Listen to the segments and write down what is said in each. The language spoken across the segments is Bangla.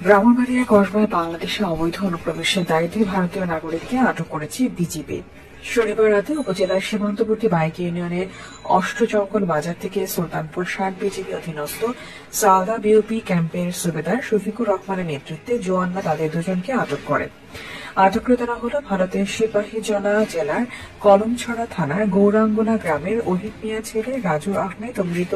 ব্রাহ্মণবাড়িয়া কসবায় বাংলাদেশে অবৈধ অনুপ্রবেশের দায়িত্বে ভারতীয় নাগরিককে আটক করেছে বিজিবি। শনিবার রাতে উপজেলার সীমান্তবর্তী বাইক ইউনিয়নের অষ্টজঙ্গল বাজার থেকে সুলতানপুর 60 বিজিবি অধীনস্থ সাউদা বিওপি ক্যাম্পের সুবেদার শফিকুর রহমানের নেতৃত্বে জওয়ানরা তাদের দুজনকে আটক করে। আটককৃতরা হল ভারতের সিপাহীজলা জেলার কলমছড়া থানার গৌরাঙ্গনা গ্রামের ওহিদ মিয়া ছেলে রাজু আহমেদ ও মৃত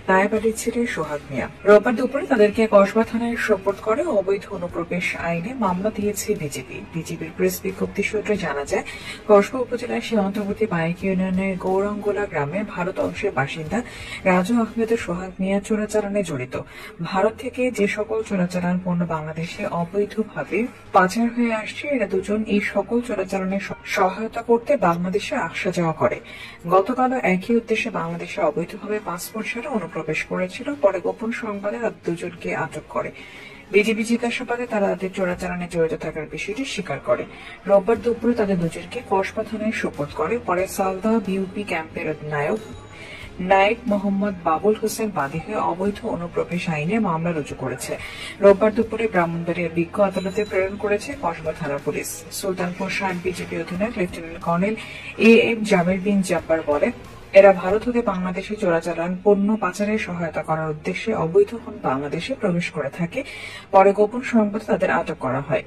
নায়েব আলীর ছেলে সোহাগ মিয়া। রোববার দুপুরে তাদেরকে কসবা থানায় সোপর্দ করে অবৈধ অনুপ্রবেশ আইনে মামলা দিয়েছে বিজিবি। বিজিবির প্রেস বিজ্ঞপ্তি সূত্রে জানা যায়, কসবা উপজেলার সীমান্তবর্তী বাইক ইউনিয়নের গৌরাঙ্গলা গ্রামের ভারত অংশের বাসিন্দা রাজু আহমেদ ও সোহাগ মিয়া চোরাচালানে জড়িত। ভারত থেকে যে সকল চোরাচালান পণ্য বাংলাদেশে অবৈধভাবে পাচার হয়ে আসছে, এরা দুজন এই সকল চোরাচালানের সহায়তা করতে বাংলাদেশে আসা যাওয়া করে। গতকাল একই উদ্দেশ্যে বাংলাদেশে অবৈধভাবে পাসপোর্ট ছাড়া অনুপ্রবেশ করেছিল। পরে গোপন সংবাদে তাদের দুজনকে আটক করে। বিজিবি জিজ্ঞাসাবাদে তারা তাদের চোরাচালানে জড়িত থাকার বিষয়টি স্বীকার করে। রোববার দুপুরে তাদের দুজনকে কসবা থানায় সোপর্দ করে। পরে সালদা বিউপি ক্যাম্পের অধিনায়ক নায়েব মোহাম্মদ বাবুল হোসেন বাদী হয়ে অবৈধ অনুপ্রবেশ আইনে মামলা রুজু করেছে। রোববার দুপুরে ব্রাহ্মণবাড়িয়ার বিজ্ঞ আদালতে প্রেরণ করেছে কসবা থানা পুলিশ। সুলতানপুর 60 বিজিবি অধিনায়ক লেফটেন্যান্ট কর্নেল এম জামির বিন জাব্বার বলেন, এরা ভারত হতে বাংলাদেশে চোরাচালান পণ্য পাচারের সহায়তা করার উদ্দেশ্যে অবৈধ বাংলাদেশে প্রবেশ করে থাকে। পরে গোপন সংবাদে তাদের আটক করা হয়।